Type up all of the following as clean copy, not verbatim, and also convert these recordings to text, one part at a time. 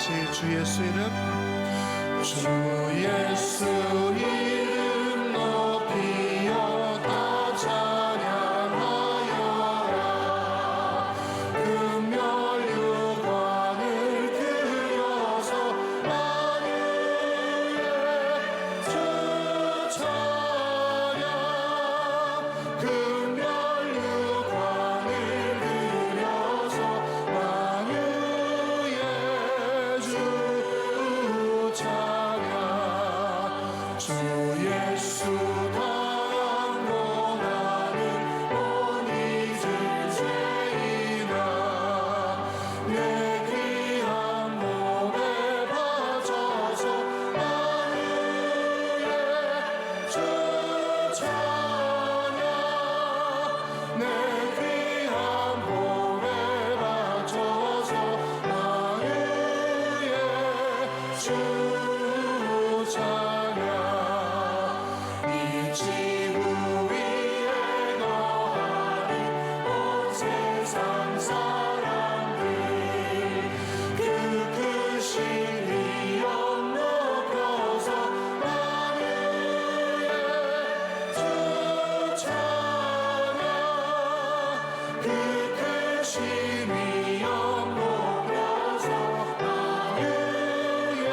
같이 주 예수 이름, 주 예수 이름 높이여 다 찬양하여라. 금멸 유관을 들여서 만유의 주 찬양. 금멸 유관을 들여서 만유의 주 찬양. 주 예수 당고나는 못 잊을 죄이나 내 귀한 몸에 바쳐서 만유의 주 찬양. 내 귀한 몸에 바쳐서 만유의 주 찬양. 이 지구 위에 거하는 온 세상 사람들 그 크신 위엄 높여서 만유의 주 찬양. 그 크신 위엄 높여서 만유의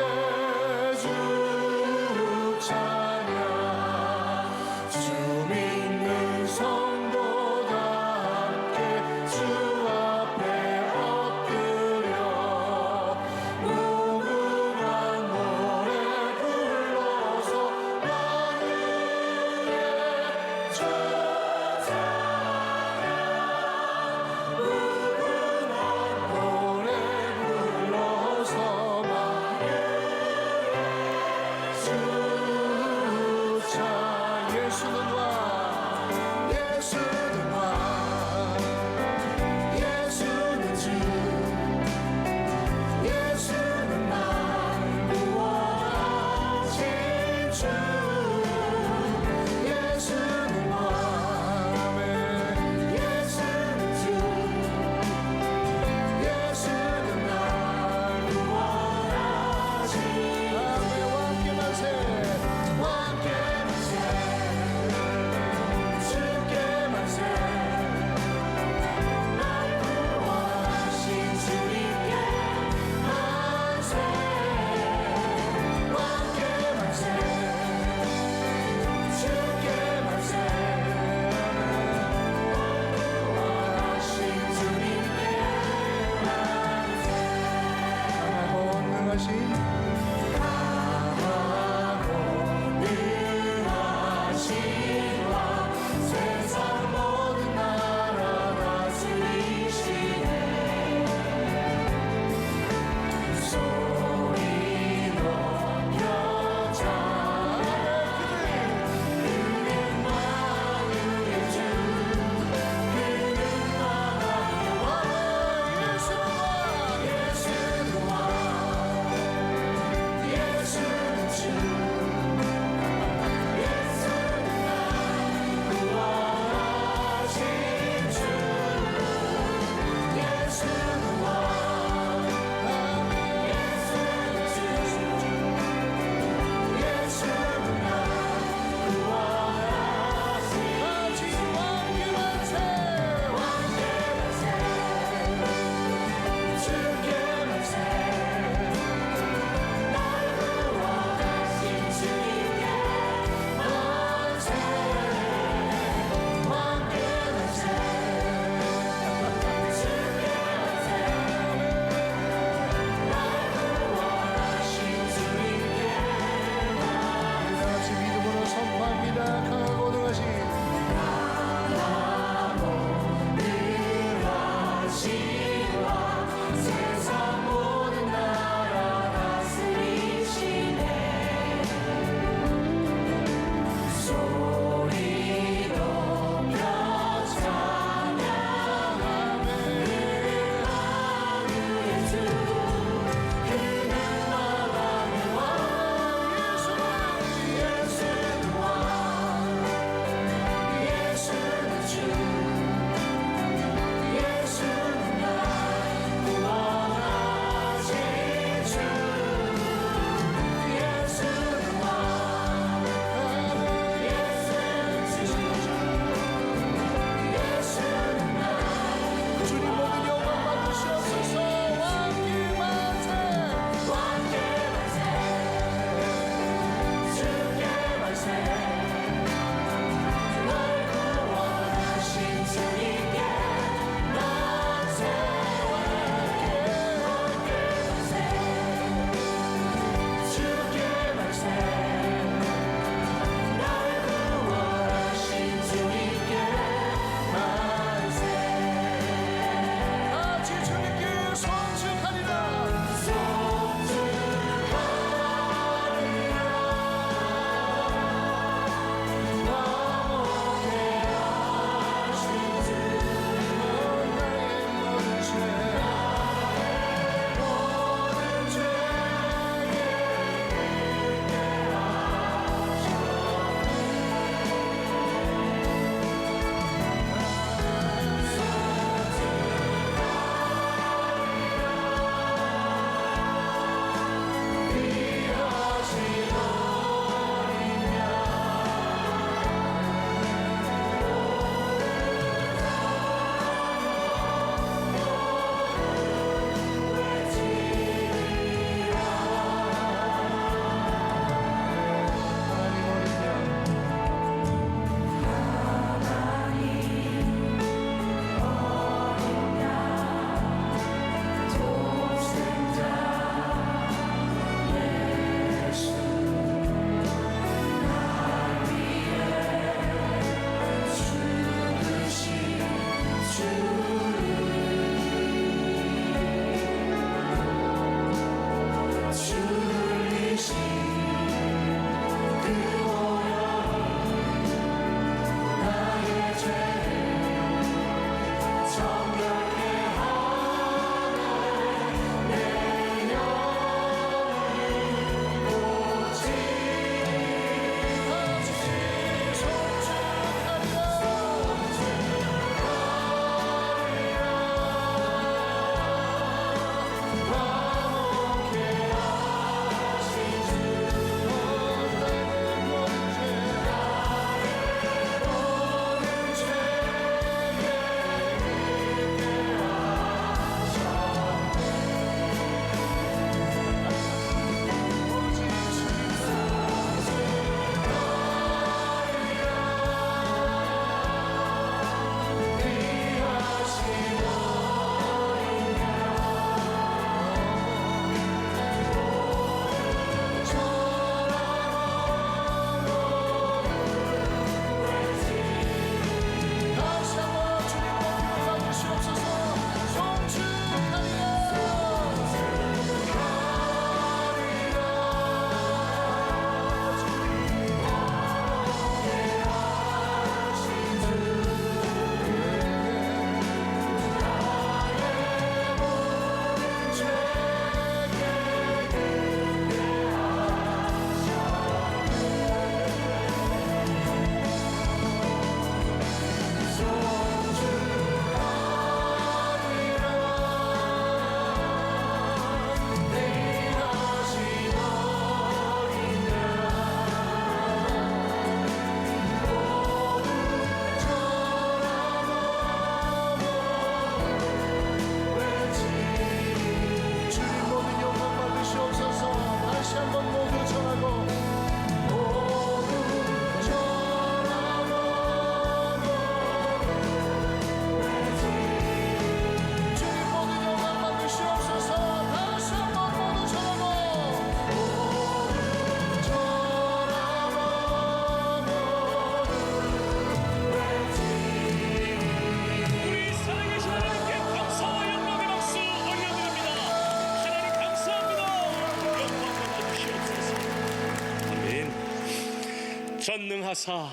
창조하사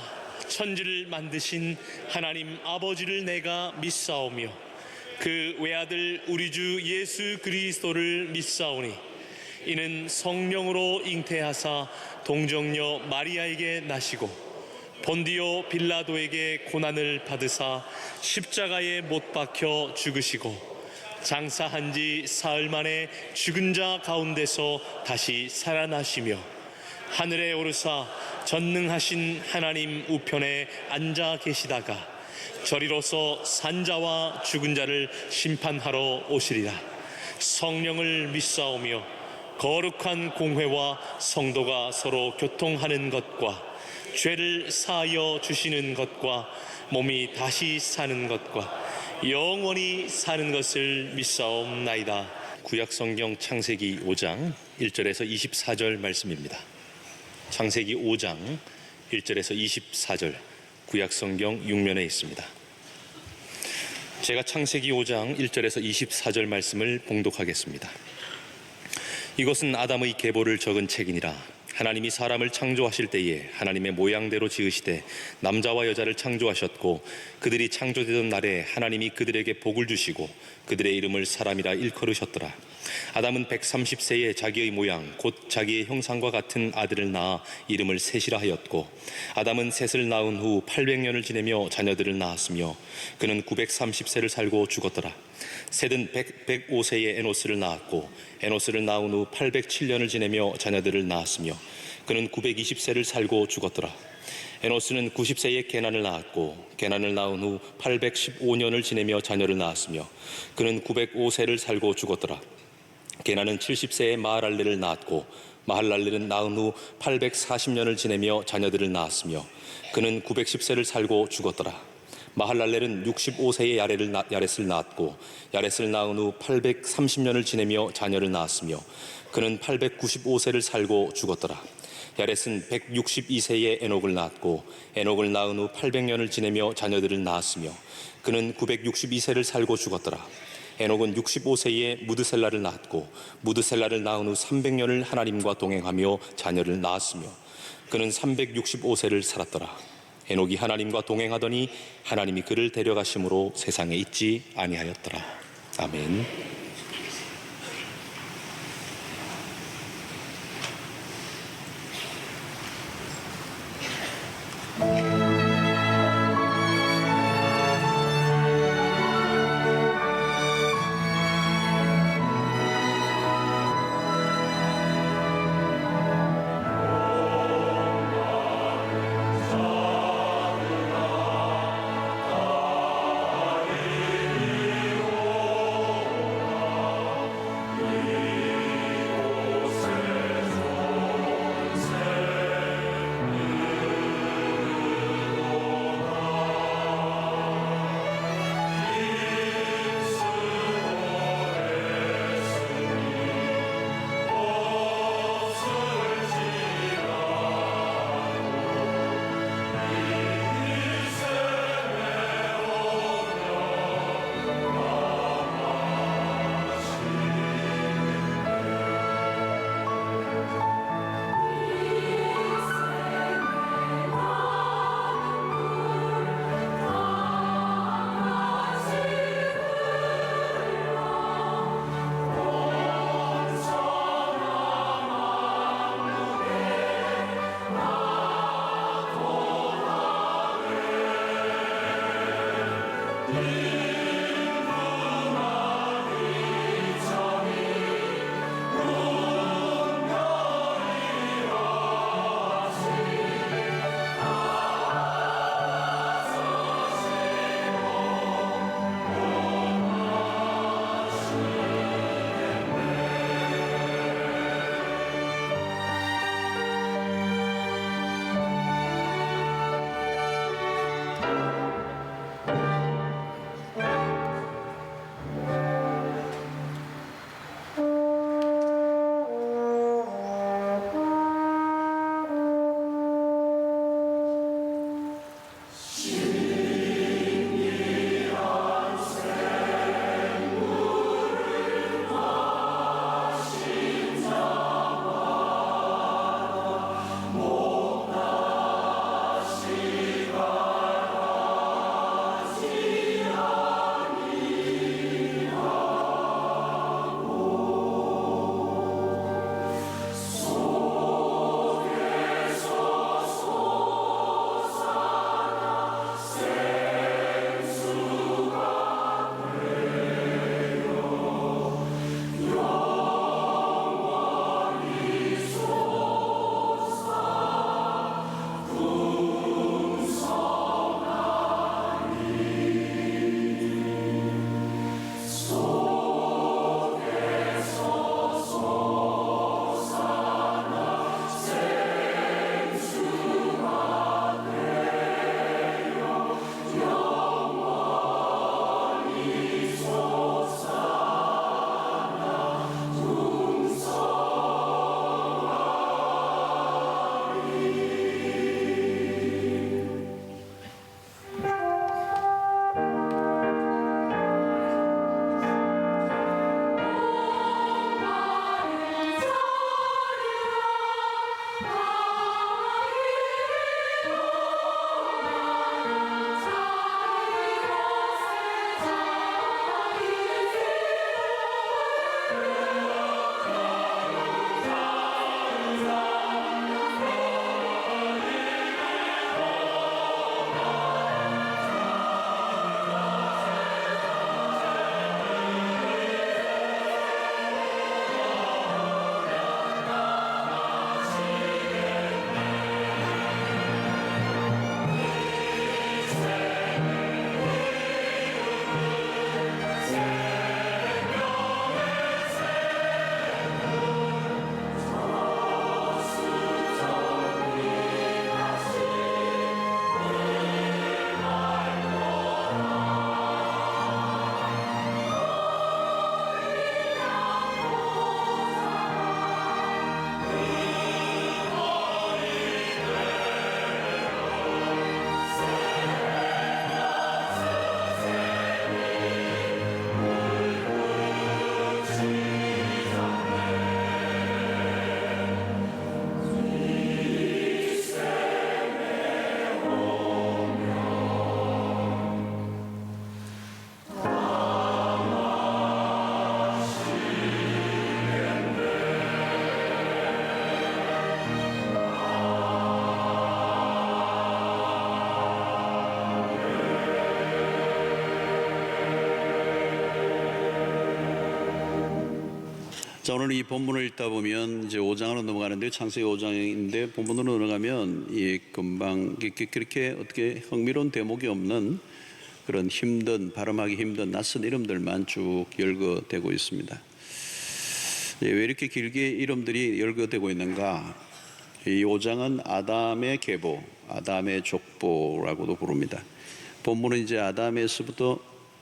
천지를 만드신 하나님 아버지를 내가 믿사오며 그 외아들 우리 주 예수 그리스도를 믿사오니 이는 성령으로 잉태하사 동정녀 마리아에게 나시고 본디오 빌라도에게 고난을 받으사 십자가에 못 박혀 죽으시고 장사한 지 사흘 만에 죽은 자 가운데서 다시 살아나시며 하늘에 오르사 전능하신 하나님 우편에 앉아 계시다가 저리로서 산자와 죽은 자를 심판하러 오시리라. 성령을 믿사오며 거룩한 공회와 성도가 서로 교통하는 것과 죄를 사하여 주시는 것과 몸이 다시 사는 것과 영원히 사는 것을 믿사옵나이다. 구약성경 창세기 5장 1절에서 24절 말씀입니다. 창세기 5장 1절에서 24절 구약성경 6면에 있습니다. 제가 창세기 5장 1절에서 24절 말씀을 봉독하겠습니다. 이것은 아담의 계보를 적은 책이니라. 하나님이 사람을 창조하실 때에 하나님의 모양대로 지으시되 남자와 여자를 창조하셨고 그들이 창조되던 날에 하나님이 그들에게 복을 주시고 그들의 이름을 사람이라 일컬으셨더라. 아담은 130세에 자기의 모양 곧 자기의 형상과 같은 아들을 낳아 이름을 셋이라 하였고 아담은 셋을 낳은 후 800년을 지내며 자녀들을 낳았으며 그는 930세를 살고 죽었더라. 셋은 105세에 에노스를 낳았고 에노스를 낳은 후 807년을 지내며 자녀들을 낳았으며 그는 920세를 살고 죽었더라. 에노스는 90세에 게난을 낳았고 게난을 낳은 후 815년을 지내며 자녀를 낳았으며 그는 905세를 살고 죽었더라. 게난은 70세에 마할랄렐을 낳았고 마할랄렐은 낳은 후 840년을 지내며 자녀들을 낳았으며 그는 910세를 살고 죽었더라. 마할랄렐은 65세에 야렛을 낳았고 야렛을 낳은 후 830년을 지내며 자녀를 낳았으며 그는 895세를 살고 죽었더라. 야렛은 162세에 에녹을 낳았고 에녹을 낳은 후 800년을 지내며 자녀들을 낳았으며 그는 962세를 살고 죽었더라. 에녹은 65세에 무드셀라를 낳았고 무드셀라를 낳은 후 300년을 하나님과 동행하며 자녀를 낳았으며 그는 365세를 살았더라. 에녹이 하나님과 동행하더니 하나님이 그를 데려가심으로 세상에 있지 아니하였더라. 아멘. 자, 오늘 이 본문을 읽다 보면 이제 5장으로 넘어가는데, 창세기 5장인데 본문으로 넘어가면 이 금방 그렇게 어떻게 흥미로운 대목이 없는 그런 힘든, 발음하기 힘든 낯선 이름들만 쭉 열거되고 있습니다. 왜 이렇게 길게 이름들이 열거되고 있는가? 이 5장은 아담의 계보, 아담의 족보라고도 부릅니다. 본문은 이제 아담에서부터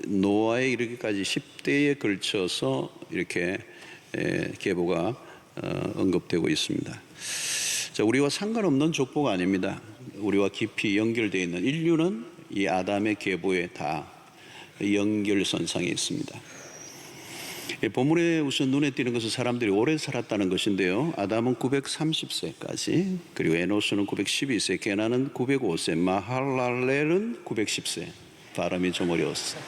노아에 이르기까지 10대에 걸쳐서 이렇게 계보가 언급되고 있습니다. 자, 우리와 상관없는 족보가 아닙니다. 우리와 깊이 연결되어 있는 인류는 이 아담의 계보에 다 연결선상에 있습니다. 본문에 우선 눈에 띄는 것은 사람들이 오래 살았다는 것인데요. 아담은 930세까지, 그리고 에노스는 912세, 게나는 905세, 마할랄렐은 910세. 발음이 좀 어려웠어요.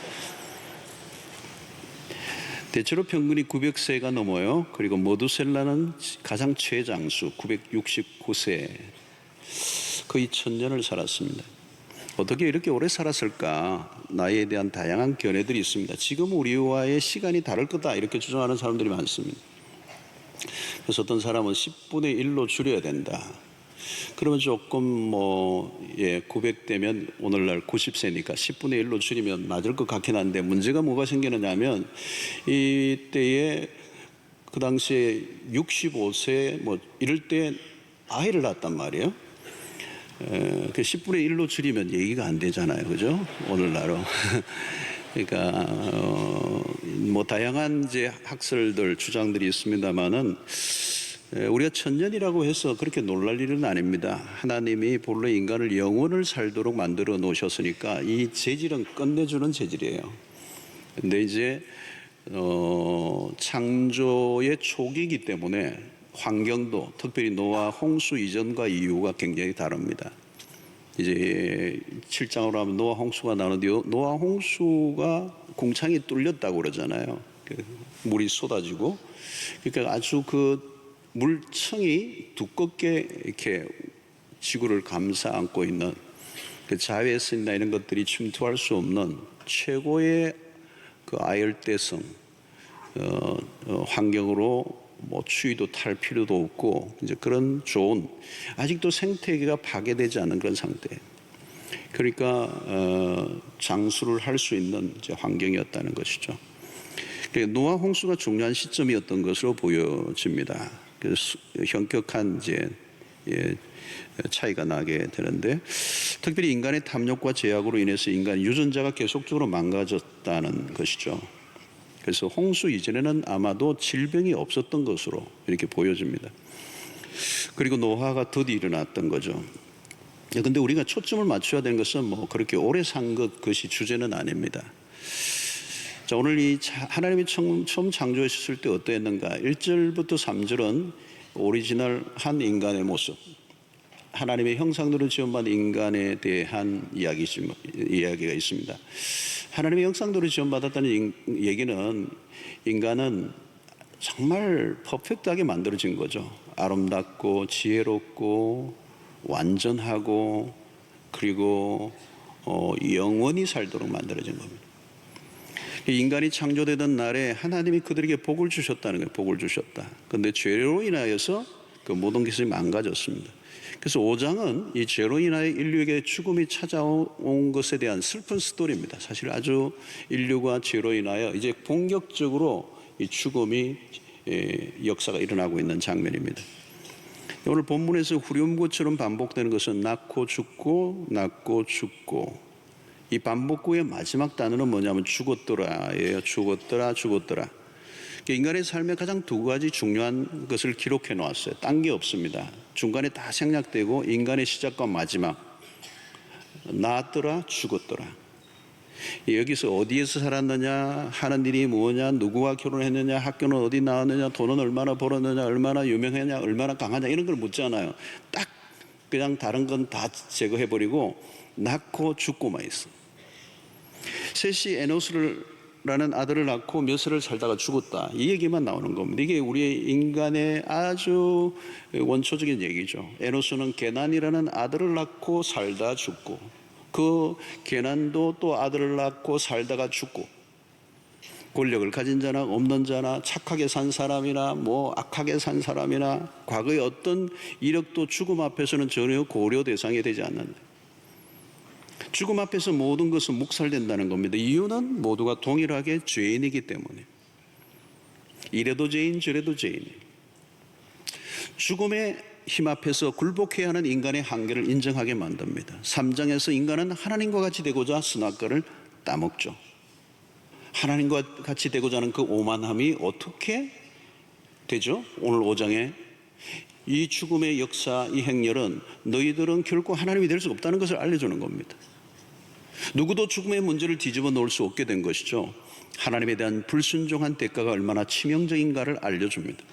대체로 평균이 900세가 넘어요. 그리고 모두셀라는 가장 최장수 969세, 거의 1000년을 살았습니다. 어떻게 이렇게 오래 살았을까? 나이에 대한 다양한 견해들이 있습니다. 지금 우리와의 시간이 다를 거다 이렇게 주장하는 사람들이 많습니다. 그래서 어떤 사람은 10분의 1로 줄여야 된다. 그러면 조금 900대면 오늘날 90세니까 10분의 1로 줄이면 맞을 것 같긴 한데, 문제가 뭐가 생기느냐면 이때에 그 당시에 65세 이럴 때 아이를 낳았단 말이에요. 그 10분의 1로 줄이면 얘기가 안 되잖아요, 그죠? 오늘날은. 그러니까 다양한 이제 학설들, 주장들이 있습니다만은 우리가 1000년이라고 해서 그렇게 놀랄 일은 아닙니다. 하나님이 본래 인간을 영원을 살도록 만들어 놓으셨으니까 이 재질은 끝내주는 재질이에요. 근데 이제 창조의 초기이기 때문에 환경도, 특별히 노아 홍수 이전과 이후가 굉장히 다릅니다. 이제 7장으로 하면 노아 홍수가 나오는데요. 노아 홍수가 궁창이 뚫렸다고 그러잖아요. 물이 쏟아지고. 그러니까 아주 그 물층이 두껍게 이렇게 지구를 감싸 안고 있는, 그 자외선이나 이런 것들이 침투할 수 없는 최고의 그 아열대성 환경으로 추위도 탈 필요도 없고, 이제 그런 좋은, 아직도 생태계가 파괴되지 않은 그런 상태. 그러니까 장수를 할 수 있는 이제 환경이었다는 것이죠. 노아 홍수가 중요한 시점이었던 것으로 보여집니다. 그래서 현격한 이제 차이가 나게 되는데, 특별히 인간의 탐욕과 제약으로 인해서 인간 유전자가 계속적으로 망가졌다는 것이죠. 그래서 홍수 이전에는 아마도 질병이 없었던 것으로 이렇게 보여집니다. 그리고 노화가 더디 일어났던 거죠. 그런데 우리가 초점을 맞춰야 되는 것은 그렇게 오래 산 것이 주제는 아닙니다. 자, 오늘 이 하나님이 처음 창조하셨을 때 어떠했는가? 1절부터 3절은 오리지널 한 인간의 모습, 하나님의 형상대로 지음받은 인간에 대한 이야기가 있습니다. 하나님의 형상대로 지음받았다는 얘기는 인간은 정말 퍼펙트하게 만들어진 거죠. 아름답고 지혜롭고 완전하고, 그리고 영원히 살도록 만들어진 겁니다. 인간이 창조되던 날에 하나님이 그들에게 복을 주셨다는 거예요. 복을 주셨다. 그런데 죄로 인하여서 그 모든 것이 망가졌습니다. 그래서 5장은 이 죄로 인하여 인류에게 죽음이 찾아온 것에 대한 슬픈 스토리입니다. 사실 아주 인류가 죄로 인하여 이제 본격적으로 이 죽음이 역사가 일어나고 있는 장면입니다. 오늘 본문에서 후렴구처럼 반복되는 것은 낳고 죽고 낳고 죽고, 이 반복구의 마지막 단어는 뭐냐면 죽었더라예요. 죽었더라, 죽었더라. 인간의 삶에 가장 두 가지 중요한 것을 기록해 놓았어요. 딴 게 없습니다. 중간에 다 생략되고 인간의 시작과 마지막, 낳았더라, 죽었더라. 여기서 어디에서 살았느냐, 하는 일이 뭐냐, 누구와 결혼했느냐, 학교는 어디 나왔느냐, 돈은 얼마나 벌었느냐, 얼마나 유명했냐, 얼마나 강하냐, 이런 걸 묻잖아요. 딱 그냥 다른 건 다 제거해버리고 낳고 죽고만 있어. 셋이 에노스라는 아들을 낳고 몇 세를 살다가 죽었다, 이 얘기만 나오는 겁니다. 이게 우리 인간의 아주 원초적인 얘기죠. 에노스는 게난이라는 아들을 낳고 살다 죽고, 그 게난도 또 아들을 낳고 살다가 죽고, 권력을 가진 자나 없는 자나 착하게 산 사람이나 뭐 악하게 산 사람이나 과거의 어떤 이력도 죽음 앞에서는 전혀 고려 대상이 되지 않는다. 죽음 앞에서 모든 것은 묵살된다는 겁니다. 이유는 모두가 동일하게 죄인이기 때문에. 이래도 죄인 저래도 죄인. 죽음의 힘 앞에서 굴복해야 하는 인간의 한계를 인정하게 만듭니다. 3장에서 인간은 하나님과 같이 되고자 선악과를 따먹죠. 하나님과 같이 되고자 하는 그 오만함이 어떻게 되죠? 오늘 5장에 이 죽음의 역사, 이 행렬은 너희들은 결코 하나님이 될 수 없다는 것을 알려주는 겁니다. 누구도 죽음의 문제를 뒤집어 놓을 수 없게 된 것이죠. 하나님에 대한 불순종한 대가가 얼마나 치명적인가를 알려줍니다.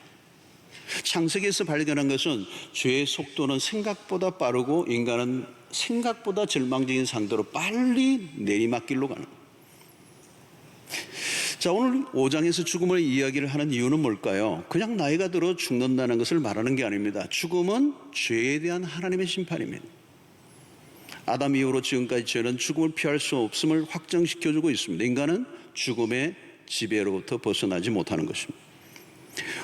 창세기에서 발견한 것은 죄의 속도는 생각보다 빠르고 인간은 생각보다 절망적인 상태로 빨리 내리막길로 가는 거예요. 자, 오늘 5장에서 죽음을 이야기를 하는 이유는 뭘까요? 그냥 나이가 들어 죽는다는 것을 말하는 게 아닙니다. 죽음은 죄에 대한 하나님의 심판입니다. 아담 이후로 지금까지 죄는 죽음을 피할 수 없음을 확정시켜주고 있습니다. 인간은 죽음의 지배로부터 벗어나지 못하는 것입니다.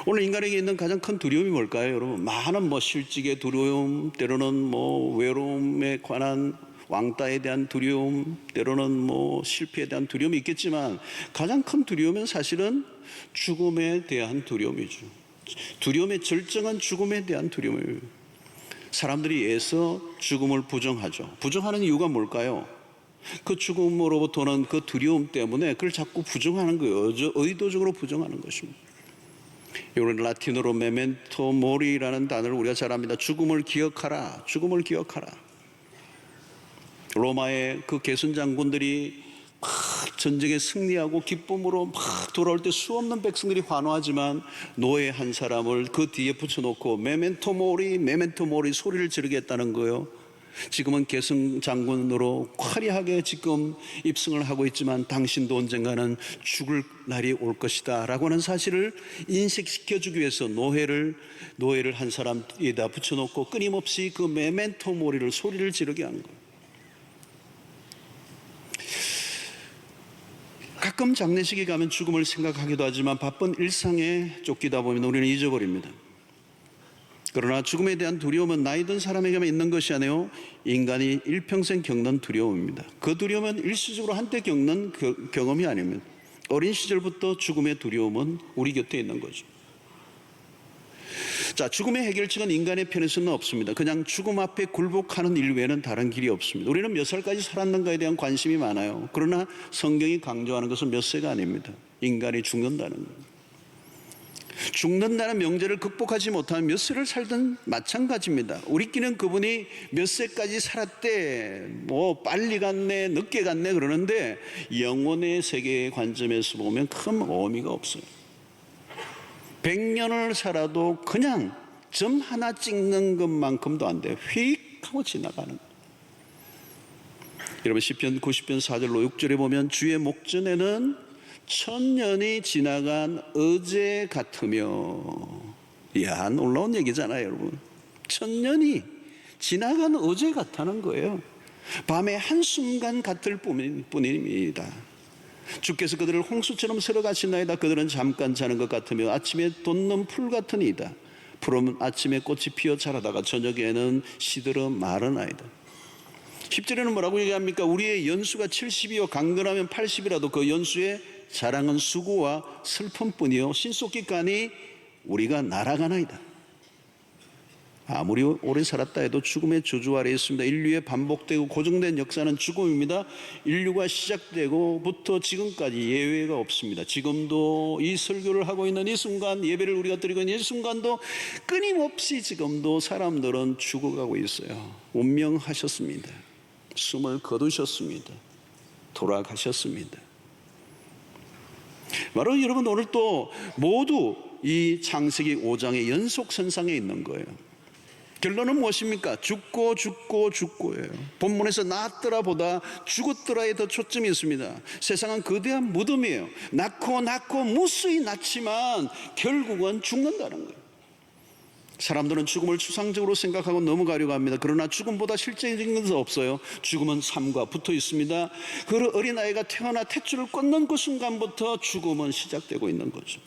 오늘 인간에게 있는 가장 큰 두려움이 뭘까요, 여러분? 많은 실직의 두려움, 때로는 외로움에 관한 왕따에 대한 두려움, 때로는 실패에 대한 두려움이 있겠지만 가장 큰 두려움은 사실은 죽음에 대한 두려움이죠. 두려움의 절정은 죽음에 대한 두려움이에요. 사람들이 애써 죽음을 부정하죠. 부정하는 이유가 뭘까요? 그 죽음으로부터는 그 두려움 때문에 그걸 자꾸 부정하는 거예요. 의도적으로 부정하는 것입니다. 이런 라틴어로 메멘토 모리라는 단어를 우리가 잘 압니다. 죽음을 기억하라. 죽음을 기억하라. 로마의 그 개선 장군들이 막 전쟁에 승리하고 기쁨으로 막 돌아올 때 수없는 백성들이 환호하지만 노예 한 사람을 그 뒤에 붙여놓고 메멘토 모리 메멘토 모리 소리를 지르게 했다는 거예요. 지금은 개성 장군으로 화려하게 지금 입성을 하고 있지만 당신도 언젠가는 죽을 날이 올 것이다 라고 하는 사실을 인식시켜주기 위해서 노예를 한 사람에다 붙여놓고 끊임없이 그 메멘토 모리를 소리를 지르게 한 거예요. 가끔 장례식에 가면 죽음을 생각하기도 하지만 바쁜 일상에 쫓기다 보면 우리는 잊어버립니다. 그러나 죽음에 대한 두려움은 나이 든 사람에게만 있는 것이 아니에요. 인간이 일평생 겪는 두려움입니다. 그 두려움은 일시적으로 한때 겪는 경험이 아닙니다. 어린 시절부터 죽음의 두려움은 우리 곁에 있는 거죠. 자, 죽음의 해결책은 인간의 편에서는 없습니다. 그냥 죽음 앞에 굴복하는 일 외에는 다른 길이 없습니다. 우리는 몇 살까지 살았는가에 대한 관심이 많아요. 그러나 성경이 강조하는 것은 몇 세가 아닙니다. 인간이 죽는다는 거예요. 죽는다는 명제를 극복하지 못하면 몇 세를 살든 마찬가지입니다. 우리끼리는 그분이 몇 세까지 살았대, 빨리 갔네, 늦게 갔네 그러는데 영혼의 세계의 관점에서 보면 큰 의미가 없어요. 100년을 살아도 그냥 점 하나 찍는 것만큼도 안 돼요. 휙 하고 지나가는 거예요. 여러분 시편 90편 4절로 6절에 보면 주의 목전에는 1000년이 지나간 어제 같으며, 이야 놀라운 얘기잖아요 여러분. 1000년이 지나간 어제 같다는 거예요. 밤의 한순간 같을 뿐입니다. 주께서 그들을 홍수처럼 쓸어 가시나이다. 그들은 잠깐 자는 것 같으며 아침에 돋는 풀 같으니이다. 푸른 아침에 꽃이 피어 자라다가 저녁에는 시들어 마르나이다. 10절에는 뭐라고 얘기합니까? 우리의 연수가 70이요 강건하면 80이라도 그 연수의 자랑은 수고와 슬픔뿐이요 신속기간이 우리가 날아가나이다. 아무리 오래 살았다 해도 죽음의 저주 아래에 있습니다. 인류의 반복되고 고정된 역사는 죽음입니다. 인류가 시작되고부터 지금까지 예외가 없습니다. 지금도 이 설교를 하고 있는 이 순간, 예배를 우리가 드리고 있는 이 순간도 끊임없이 지금도 사람들은 죽어가고 있어요. 운명하셨습니다. 숨을 거두셨습니다. 돌아가셨습니다. 바로 여러분 오늘 또 모두 이 창세기 5장의 연속선상에 있는 거예요. 결론은 무엇입니까? 죽고예요. 본문에서 낳았더라 보다 죽었더라에 더 초점이 있습니다. 세상은 거대한 무덤이에요. 낳고 무수히 낳지만 결국은 죽는다는 거예요. 사람들은 죽음을 추상적으로 생각하고 넘어가려고 합니다. 그러나 죽음보다 실제적인 것은 없어요. 죽음은 삶과 붙어 있습니다. 그 어린아이가 태어나 탯줄을 꽂는 그 순간부터 죽음은 시작되고 있는 거죠.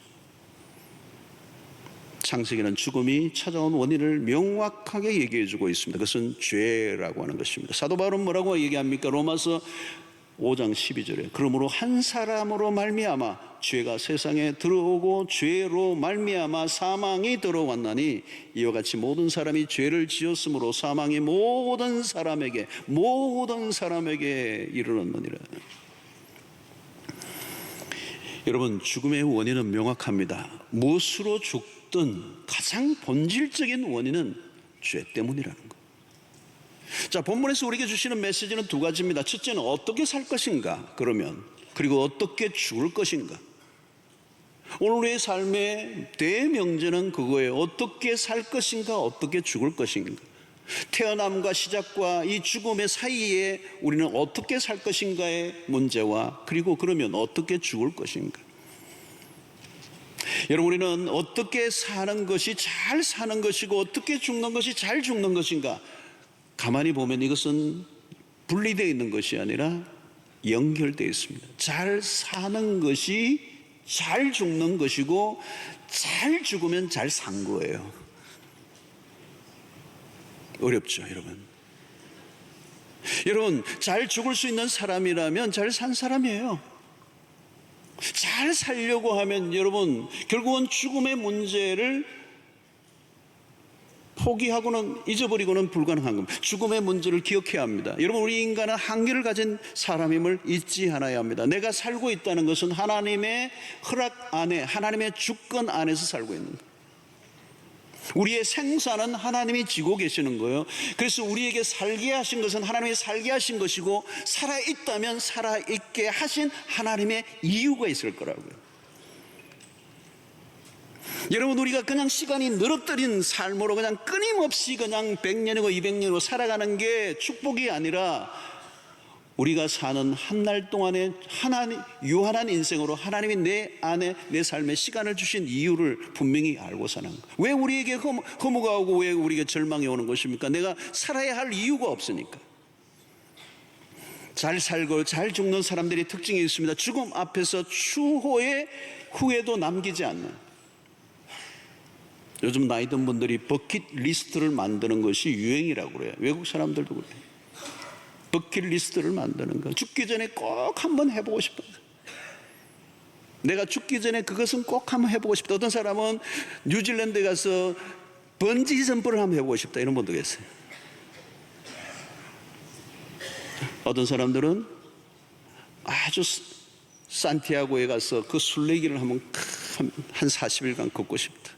창세기는 죽음이 찾아온 원인을 명확하게 얘기해 주고 있습니다. 그것은 죄라고 하는 것입니다. 사도 바울은 뭐라고 얘기합니까? 로마서 5장 12절에 그러므로 한 사람으로 말미암아 죄가 세상에 들어오고 죄로 말미암아 사망이 들어왔나니 이와 같이 모든 사람이 죄를 지었으므로 사망이 모든 사람에게 이르렀느니라. 여러분, 죽음의 원인은 명확합니다. 무엇으로 죽든 가장 본질적인 원인은 죄 때문이라는 것. 자, 본문에서 우리에게 주시는 메시지는 두 가지입니다. 첫째는 어떻게 살 것인가, 그리고 어떻게 죽을 것인가. 오늘 우리의 삶의 대명제는 그거예요. 어떻게 살 것인가, 어떻게 죽을 것인가. 태어남과 시작과 이 죽음의 사이에 우리는 어떻게 살 것인가의 문제와 그리고 그러면 어떻게 죽을 것인가. 여러분, 우리는 어떻게 사는 것이 잘 사는 것이고 어떻게 죽는 것이 잘 죽는 것인가. 가만히 보면 이것은 분리되어 있는 것이 아니라 연결되어 있습니다. 잘 사는 것이 잘 죽는 것이고 잘 죽으면 잘 산 거예요. 어렵죠, 여러분? 여러분, 잘 죽을 수 있는 사람이라면 잘 산 사람이에요. 잘 살려고 하면 여러분, 결국은 죽음의 문제를 포기하고는 잊어버리고는 불가능한 겁니다. 죽음의 문제를 기억해야 합니다. 여러분, 우리 인간은 한계를 가진 사람임을 잊지 않아야 합니다. 내가 살고 있다는 것은 하나님의 허락 안에, 하나님의 주권 안에서 살고 있는 거예요. 우리의 생사는 하나님이 지고 계시는 거예요. 그래서 우리에게 살게 하신 것은 하나님이 살게 하신 것이고, 살아있다면 살아있게 하신 하나님의 이유가 있을 거라고요. 여러분, 우리가 그냥 시간이 늘어뜨린 삶으로 그냥 끊임없이 그냥 100년이고 200년이고 살아가는 게 축복이 아니라 우리가 사는 한 날 동안에 유한한 인생으로 하나님이 내 안에 내 삶에 시간을 주신 이유를 분명히 알고 사는 거예요. 왜 우리에게 허무가 오고 왜 우리에게 절망이 오는 것입니까? 내가 살아야 할 이유가 없으니까. 잘 살고 잘 죽는 사람들의 특징이 있습니다. 죽음 앞에서 추후에 후회도 남기지 않는. 요즘 나이 든 분들이 버킷리스트를 만드는 것이 유행이라고 그래요. 외국 사람들도 그래요. 버킷리스트를 만드는 거. 죽기 전에 꼭 한번 해보고 싶다. 내가 죽기 전에 그것은 꼭 한번 해보고 싶다. 어떤 사람은 뉴질랜드에 가서 번지 점프를 한번 해보고 싶다. 이런 분도 계세요. 어떤 사람들은 아주 산티아고에 가서 그 순례길을 한번 한 40일간 걷고 싶다.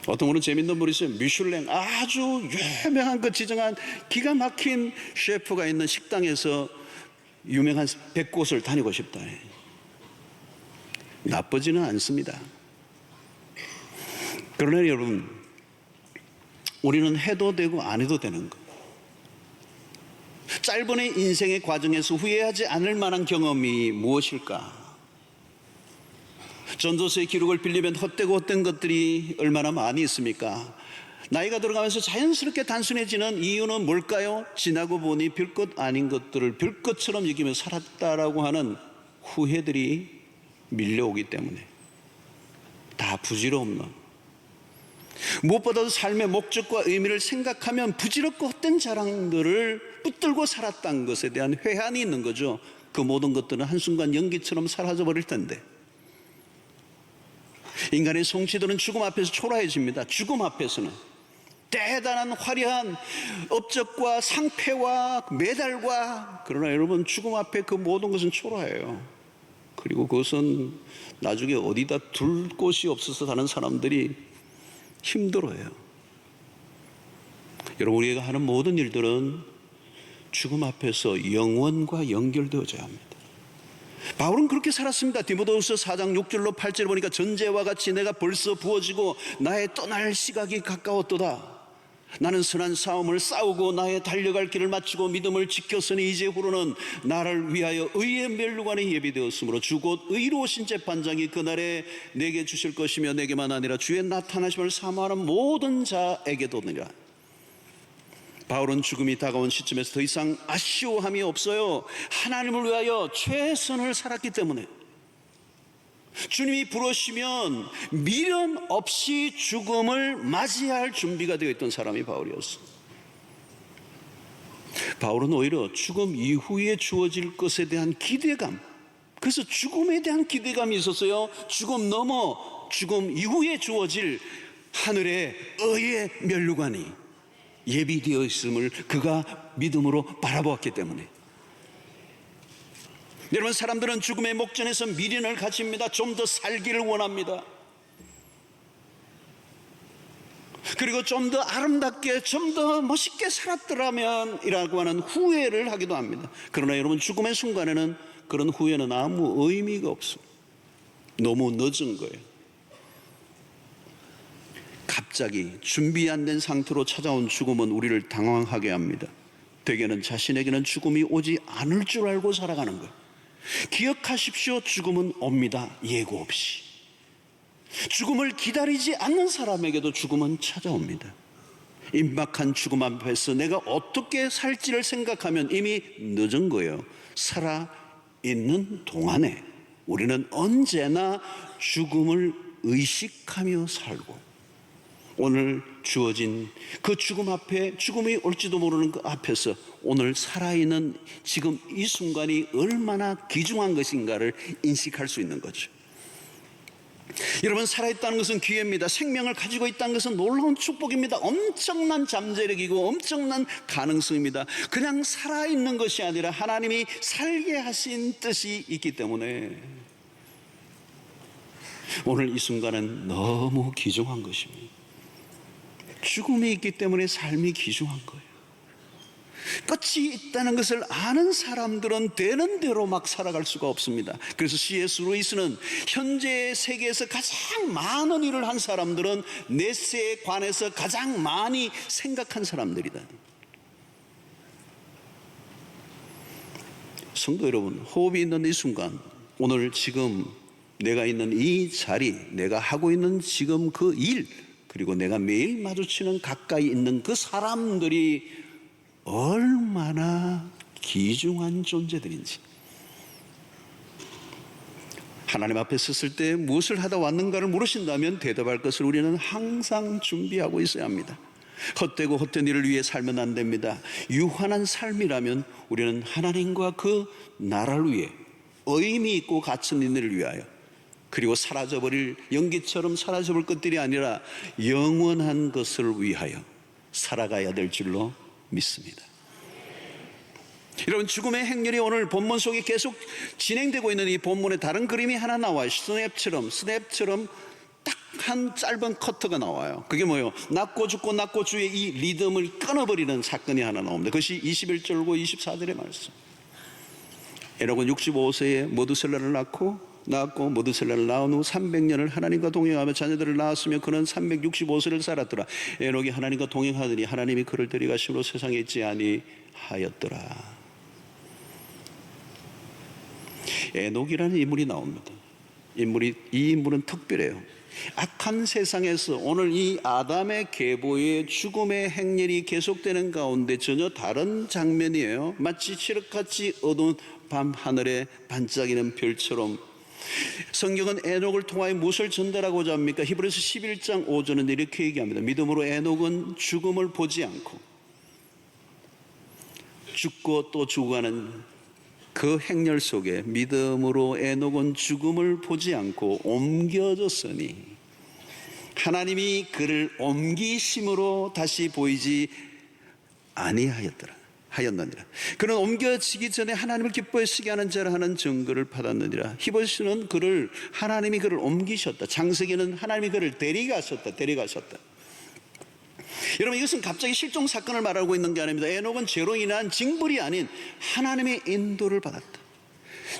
어떤 분은 재밌는 분이 있어요. 미슐랭 아주 유명한 그 지정한 기가 막힌 셰프가 있는 식당에서 유명한 100곳을 다니고 싶다. 나쁘지는 않습니다. 그러나 여러분, 우리는 해도 되고 안 해도 되는 거. 짧은 인생의 과정에서 후회하지 않을 만한 경험이 무엇일까? 전도서의 기록을 빌리면 헛된 것들이 얼마나 많이 있습니까? 나이가 들어가면서 자연스럽게 단순해지는 이유는 뭘까요? 지나고 보니 별것 아닌 것들을 별것처럼 여기며 살았다라고 하는 후회들이 밀려오기 때문에. 다 부질없는, 무엇보다도 삶의 목적과 의미를 생각하면 부질없고 헛된 자랑들을 붙들고 살았다는 것에 대한 회한이 있는 거죠. 그 모든 것들은 한순간 연기처럼 사라져 버릴 텐데. 인간의 성취들은 죽음 앞에서 초라해집니다. 죽음 앞에서는 대단한 화려한 업적과 상패와 메달과, 그러나 여러분, 죽음 앞에 그 모든 것은 초라해요. 그리고 그것은 나중에 어디다 둘 곳이 없어서 사는 사람들이 힘들어요. 여러분, 우리가 하는 모든 일들은 죽음 앞에서 영원과 연결되어져야 합니다. 바울은 그렇게 살았습니다. 디모데후서 4장 6절로 8절 보니까 전제와 같이 내가 벌써 부어지고 나의 떠날 시각이 가까웠도다. 나는 선한 싸움을 싸우고 나의 달려갈 길을 마치고 믿음을 지켰으니 이제후로는 나를 위하여 의의 면류관이 예비되었으므로 주 곧 의로우신 재판장이 그날에 내게 주실 것이며 내게만 아니라 주의 나타나심을 사모하는 모든 자에게도니라. 바울은 죽음이 다가온 시점에서 더 이상 아쉬워함이 없어요. 하나님을 위하여 최선을 살았기 때문에 주님이 부르시면 미련 없이 죽음을 맞이할 준비가 되어 있던 사람이 바울이었어. 바울은 오히려 죽음 이후에 주어질 것에 대한 기대감, 그래서 죽음에 대한 기대감이 있었어요. 죽음 넘어 죽음 이후에 주어질 하늘의 의의 면류관이 예비되어 있음을 그가 믿음으로 바라보았기 때문에. 여러분, 사람들은 죽음의 목전에서 미련을 가집니다. 좀 더 살기를 원합니다. 그리고 좀 더 아름답게, 좀 더 멋있게 살았더라면 이라고 하는 후회를 하기도 합니다. 그러나 여러분, 죽음의 순간에는 그런 후회는 아무 의미가 없어요. 너무 늦은 거예요. 갑자기 준비 안 된 상태로 찾아온 죽음은 우리를 당황하게 합니다. 대개는 자신에게는 죽음이 오지 않을 줄 알고 살아가는 거예요. 기억하십시오. 죽음은 옵니다. 예고 없이. 죽음을 기다리지 않는 사람에게도 죽음은 찾아옵니다. 임박한 죽음 앞에서 내가 어떻게 살지를 생각하면 이미 늦은 거예요. 살아있는 동안에 우리는 언제나 죽음을 의식하며 살고, 오늘 주어진 그 죽음 앞에, 죽음이 올지도 모르는 그 앞에서 오늘 살아있는 지금 이 순간이 얼마나 귀중한 것인가를 인식할 수 있는 거죠. 여러분, 살아있다는 것은 기회입니다. 생명을 가지고 있다는 것은 놀라운 축복입니다. 엄청난 잠재력이고 엄청난 가능성입니다. 그냥 살아있는 것이 아니라 하나님이 살게 하신 뜻이 있기 때문에 오늘 이 순간은 너무 귀중한 것입니다. 죽음이 있기 때문에 삶이 귀중한 거예요. 끝이 있다는 것을 아는 사람들은 되는 대로 막 살아갈 수가 없습니다. 그래서 C.S. 루이스는 현재 세계에서 가장 많은 일을 한 사람들은 내세에 관해서 가장 많이 생각한 사람들이다. 성도 여러분, 호흡이 있는 이 순간, 오늘 지금 내가 있는 이 자리, 내가 하고 있는 지금 그 일, 그리고 내가 매일 마주치는 가까이 있는 그 사람들이 얼마나 귀중한 존재들인지, 하나님 앞에 섰을 때 무엇을 하다 왔는가를 물으신다면 대답할 것을 우리는 항상 준비하고 있어야 합니다. 헛되고 헛된 일을 위해 살면 안 됩니다. 유한한 삶이라면 우리는 하나님과 그 나라를 위해 의미 있고 가치 있는 일을 위하여, 그리고 사라져버릴, 연기처럼 사라져버릴 것들이 아니라 영원한 것을 위하여 살아가야 될 줄로 믿습니다. 여러분, 죽음의 행렬이 오늘 본문 속에 계속 진행되고 있는 이 본문에 다른 그림이 하나 나와요. 스냅처럼 딱 한 짧은 커트가 나와요. 그게 뭐예요? 낳고 죽고 낳고 주의 이 리듬을 끊어버리는 사건이 하나 나옵니다. 그것이 21절과 24절의 말씀. 에녹은 65세에 모두셀라를 낳고 모두셀라를 낳은 후 300년을 하나님과 동행하며 자녀들을 낳았으며 그는 365세를 살았더라. 에녹이 하나님과 동행하더니 하나님이 그를 데려가심으로 세상에 있지 아니하였더라. 에녹이라는 인물이 나옵니다. 이 인물은 특별해요. 악한 세상에서 오늘 이 아담의 계보의 죽음의 행렬이 계속되는 가운데 전혀 다른 장면이에요. 마치 칠흑같이 어두운 밤 하늘에 반짝이는 별처럼. 성경은 에녹을 통하여 무엇을 전달하고자 합니까? 히브리서 11장 5절은 이렇게 얘기합니다. 믿음으로 에녹은 죽음을 보지 않고 죽고 또 죽어가는 그 행렬 속에 믿음으로 에녹은 죽음을 보지 않고 옮겨졌으니 하나님이 그를 옮기심으로 다시 보이지 아니하였느니라. 그는 옮겨지기 전에 하나님을 기뻐하시게 하는 자라 하는 증거를 받았느니라. 히브리서는 하나님이 그를 옮기셨다. 창세기는 하나님이 그를 데려가셨다. 여러분, 이것은 갑자기 실종 사건을 말하고 있는 게 아닙니다. 에녹은 죄로 인한 징벌이 아닌 하나님의 인도를 받았다.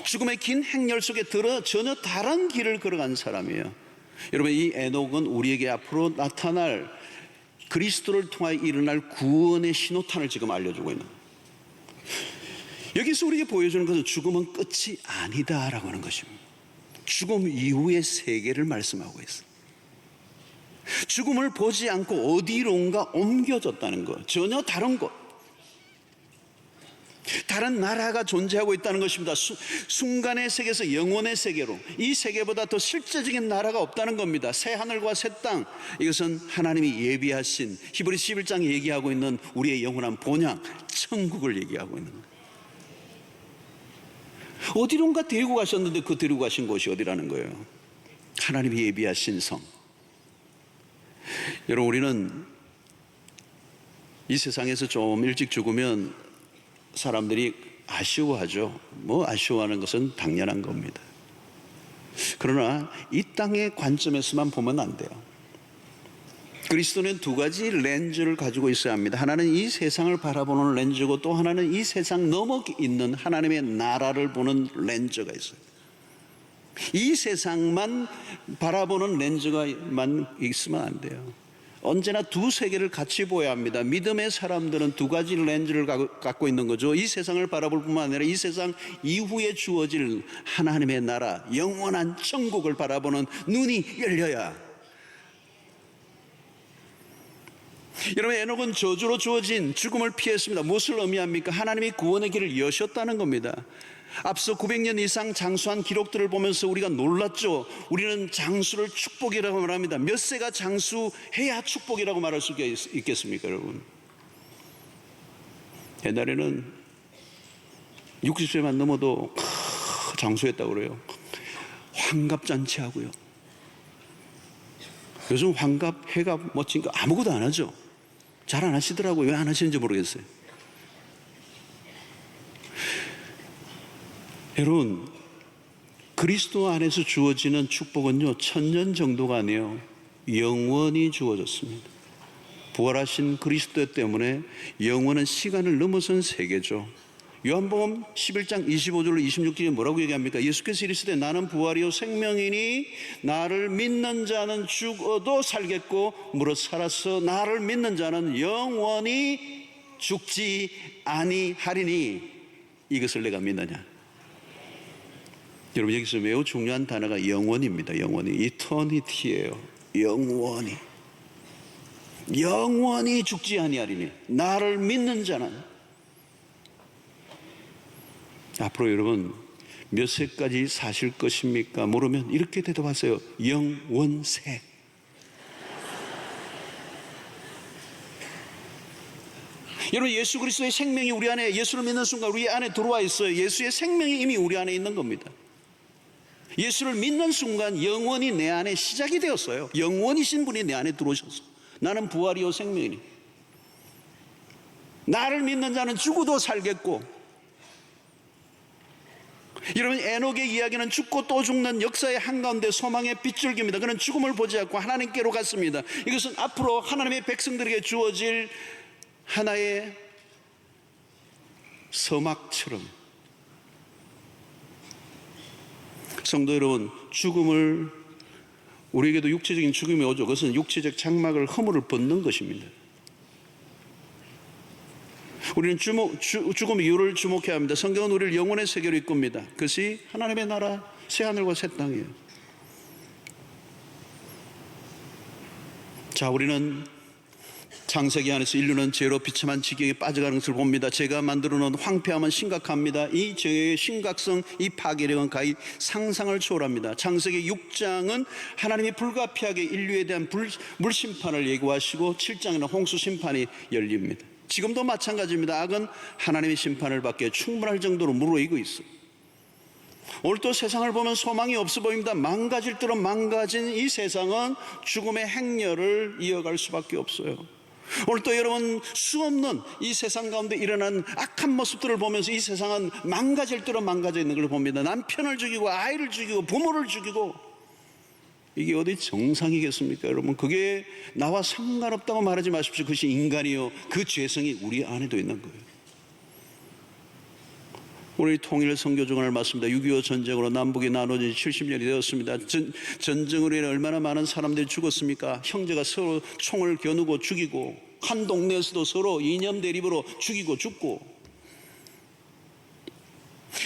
죽음의 긴 행렬 속에 들어 전혀 다른 길을 걸어간 사람이에요. 여러분, 이 에녹은 우리에게 앞으로 나타날 그리스도를 통하여 일어날 구원의 신호탄을 지금 알려주고 있는 거예요. 여기서 우리에게 보여주는 것은 죽음은 끝이 아니다라고 하는 것입니다. 죽음 이후의 세계를 말씀하고 있어요. 죽음을 보지 않고 어디론가 옮겨졌다는 것, 전혀 다른 것, 다른 나라가 존재하고 있다는 것입니다. 순간의 세계에서 영혼의 세계로, 이 세계보다 더 실제적인 나라가 없다는 겁니다. 새 하늘과 새 땅, 이것은 하나님이 예비하신 히브리서 11장에 얘기하고 있는 우리의 영원한 본향 천국을 얘기하고 있는 거예요. 어디론가 데리고 가셨는데 그 데리고 가신 곳이 어디라는 거예요? 하나님이 예비하신 성. 여러분, 우리는 이 세상에서 좀 일찍 죽으면 사람들이 아쉬워하죠. 뭐 아쉬워하는 것은 당연한 겁니다. 그러나 이 땅의 관점에서만 보면 안 돼요. 그리스도는 두 가지 렌즈를 가지고 있어야 합니다. 하나는 이 세상을 바라보는 렌즈고, 또 하나는 이 세상 너머 있는 하나님의 나라를 보는 렌즈가 있어요. 이 세상만 바라보는 렌즈가만 있으면 안 돼요. 언제나 두 세계를 같이 보아야 합니다. 믿음의 사람들은 두 가지 렌즈를 갖고 있는 거죠. 이 세상을 바라볼 뿐만 아니라 이 세상 이후에 주어질 하나님의 나라, 영원한 천국을 바라보는 눈이 열려야. 여러분, 에녹은 저주로 주어진 죽음을 피했습니다. 무엇을 의미합니까? 하나님이 구원의 길을 여셨다는 겁니다. 앞서 900년 이상 장수한 기록들을 보면서 우리가 놀랐죠. 우리는 장수를 축복이라고 말합니다. 몇 세가 장수해야 축복이라고 말할 수 있겠습니까, 여러분? 옛날에는 60세만 넘어도 장수했다고 그래요. 환갑잔치하고요. 요즘 환갑, 회갑, 멋진 거 아무것도 안 하죠. 잘 안 하시더라고요. 왜 안 하시는지 모르겠어요. 여러분, 그리스도 안에서 주어지는 축복은요, 1000년 정도가 아니에요. 영원히 주어졌습니다. 부활하신 그리스도 때문에 영원은 시간을 넘어선 세계죠. 요한복음 11장 25절로 26절에 뭐라고 얘기합니까? 예수께서 이르시되 나는 부활이요 생명이니 나를 믿는 자는 죽어도 살겠고 무릇 살아서 나를 믿는 자는 영원히 죽지 아니하리니 이것을 내가 믿느냐? 여러분, 여기서 매우 중요한 단어가 영원입니다. 영원히. 이터니티예요. 영원히. 영원히 죽지 아니하리니 나를 믿는 자는. 앞으로 여러분 몇 세까지 사실 것입니까? 물으면 이렇게 대답하세요. 영원세. 여러분, 예수 그리스도의 생명이 우리 안에, 예수를 믿는 순간 우리 안에 들어와 있어요. 예수의 생명이 이미 우리 안에 있는 겁니다. 예수를 믿는 순간 영원히 내 안에 시작이 되었어요. 영원이신 분이 내 안에 들어오셨어. 나는 부활이요 생명이니 나를 믿는 자는 죽어도 살겠고. 여러분, 에녹의 이야기는 죽고 또 죽는 역사의 한가운데 소망의 빗줄기입니다. 그는 죽음을 보지 않고 하나님께로 갔습니다. 이것은 앞으로 하나님의 백성들에게 주어질 하나의 서막처럼. 성도 여러분, 죽음을, 우리에게도 육체적인 죽음이 오죠. 그것은 육체적 장막을, 허물을 벗는 것입니다. 우리는 죽음의 이유를 주목해야 합니다. 성경은 우리를 영혼의 세계로 이끕니다. 그것이 하나님의 나라, 새하늘과 새 땅이에요. 자, 우리는 창세기 안에서 인류는 죄로 비참한 지경에 빠져가는 것을 봅니다. 죄가 만들어 놓은 황폐함은 심각합니다. 이 죄의 심각성, 이 파괴력은 가히 상상을 초월합니다. 창세기 6장은 하나님이 불가피하게 인류에 대한 물심판을 예고하시고 7장에는 홍수 심판이 열립니다. 지금도 마찬가지입니다. 악은 하나님의 심판을 받기에 충분할 정도로 무르익고 있어요. 오늘 또 세상을 보면 소망이 없어 보입니다. 망가질 대로 망가진 이 세상은 죽음의 행렬을 이어갈 수밖에 없어요. 오늘 또 여러분, 수없는 이 세상 가운데 일어난 악한 모습들을 보면서 이 세상은 망가질 대로 망가져 있는 걸 봅니다. 남편을 죽이고 아이를 죽이고 부모를 죽이고, 이게 어디 정상이겠습니까? 여러분, 그게 나와 상관없다고 말하지 마십시오. 그것이 인간이요, 그 죄성이 우리 안에도 있는 거예요. 우리 통일 선교중을 맞습니다. 6.25 전쟁으로 남북이 나눠진 70년이 되었습니다. 전쟁으로 인해 얼마나 많은 사람들이 죽었습니까? 형제가 서로 총을 겨누고 죽이고, 한 동네에서도 서로 이념 대립으로 죽이고 죽고,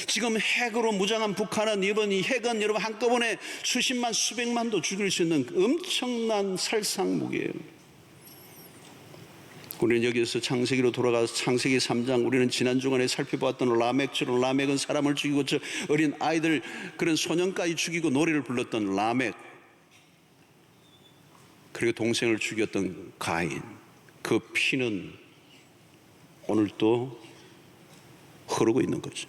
지금 핵으로 무장한 북한은 이번 이 핵은 여러분 한꺼번에 수십만 수백만도 죽일 수 있는 엄청난 살상 무기예요. 우리는 여기서 창세기로 돌아가서 창세기 3장, 우리는 지난 주간에 살펴보았던 라멕처럼, 라멕은 사람을 죽이고 저 어린 아이들, 그런 소년까지 죽이고 노래를 불렀던 라멕, 그리고 동생을 죽였던 가인, 그 피는 오늘도 흐르고 있는 거죠.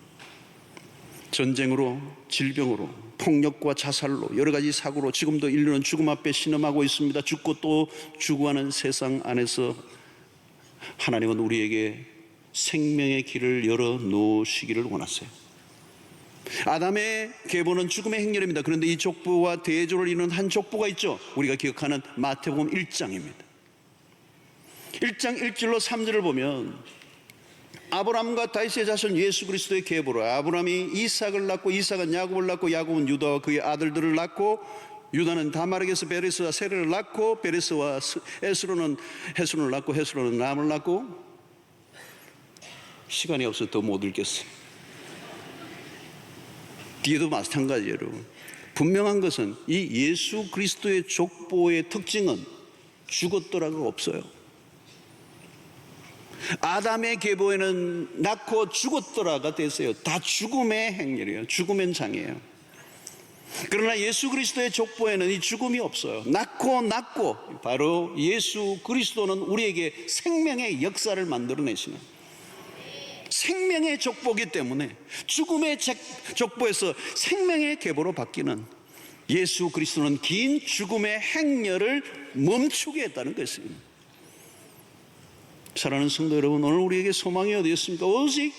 전쟁으로, 질병으로, 폭력과 자살로, 여러 가지 사고로 지금도 인류는 죽음 앞에 신음하고 있습니다. 죽고 또 죽어가는 세상 안에서 하나님은 우리에게 생명의 길을 열어 놓으시기를 원하세요. 아담의 계보는 죽음의 행렬입니다. 그런데 이 족보와 대조를 이루는 한 족보가 있죠. 우리가 기억하는 마태복음 1장입니다. 1장 1절로 3절을 보면 아브라함과 다윗의 자손 예수 그리스도의 계보로 아브라함이 이삭을 낳고, 이삭은 야곱을 낳고, 야곱은 유다와 그의 아들들을 낳고, 유다는 다말에게서 베레스와 세레를 낳고, 베레스와 헤스론은 헤스론을 낳고, 헤스론은 람을 낳고, 시간이 없어서 더 못 읽겠어요. 뒤에도 마찬가지예요, 여러분. 분명한 것은 이 예수 그리스도의 족보의 특징은 죽었더라가 없어요. 아담의 계보에는 낳고 죽었더라가 됐어요. 다 죽음의 행렬이에요. 죽음의 장이에요. 그러나 예수 그리스도의 족보에는 이 죽음이 없어요. 낳고 바로 예수 그리스도는 우리에게 생명의 역사를 만들어내시는 생명의 족보이기 때문에 죽음의 족보에서 생명의 계보로 바뀌는 예수 그리스도는 긴 죽음의 행렬을 멈추게 했다는 것입니다. 사랑하는 성도 여러분, 오늘 우리에게 소망이 어디 있습니까? 오직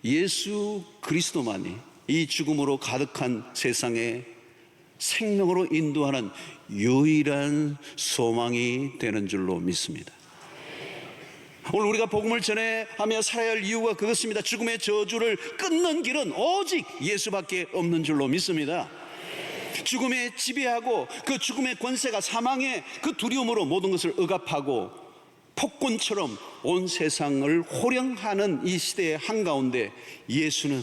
예수 그리스도만이 이 죽음으로 가득한 세상에 생명으로 인도하는 유일한 소망이 되는 줄로 믿습니다. 오늘 우리가 복음을 전해하며 살아야 할 이유가 그것입니다. 죽음의 저주를 끊는 길은 오직 예수밖에 없는 줄로 믿습니다. 죽음에 지배하고 그 죽음의 권세가 사망의 그 두려움으로 모든 것을 억압하고 폭군처럼 온 세상을 호령하는 이 시대의 한가운데 예수는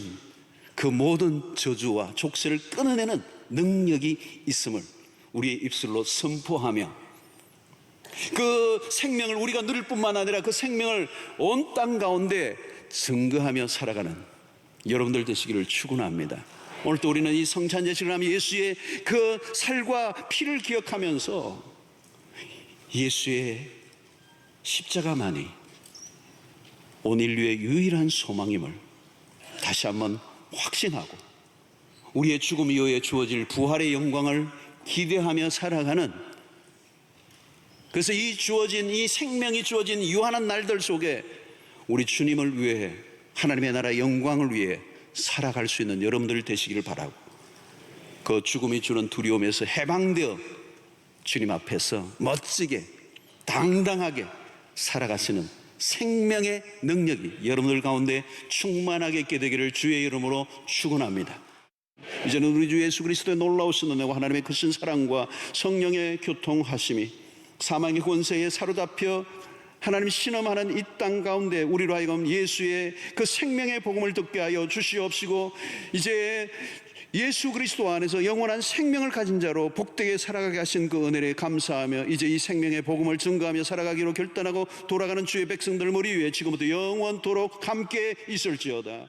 그 모든 저주와 족쇄를 끊어내는 능력이 있음을 우리의 입술로 선포하며 그 생명을 우리가 누릴 뿐만 아니라 그 생명을 온 땅 가운데 증거하며 살아가는 여러분들 되시기를 축원합니다. 오늘도 우리는 이 성찬 예식을 하며 예수의 그 살과 피를 기억하면서 예수의 십자가만이 온 인류의 유일한 소망임을 다시 한번 확신하고 우리의 죽음 이후에 주어질 부활의 영광을 기대하며 살아가는, 그래서 이 생명이 주어진 유한한 날들 속에 우리 주님을 위해, 하나님의 나라의 영광을 위해 살아갈 수 있는 여러분들 되시기를 바라고, 그 죽음이 주는 두려움에서 해방되어 주님 앞에서 멋지게 당당하게 살아가시는 생명의 능력이 여러분들 가운데 충만하게 있게 되기를 주의 이름으로 축원합니다. 이제는 우리 주 예수 그리스도의 놀라우신 은혜와 하나님의 크신 사랑과 성령의 교통하심이 사망의 권세에 사로잡혀 하나님 신음하는 이 땅 가운데 우리로 하여금 예수의 그 생명의 복음을 듣게 하여 주시옵시고, 이제 예수 그리스도 안에서 영원한 생명을 가진 자로 복되게 살아가게 하신 그 은혜에 감사하며 이제 이 생명의 복음을 증거하며 살아가기로 결단하고 돌아가는 주의 백성들 머리 위에 지금부터 영원토록 함께 있을지어다.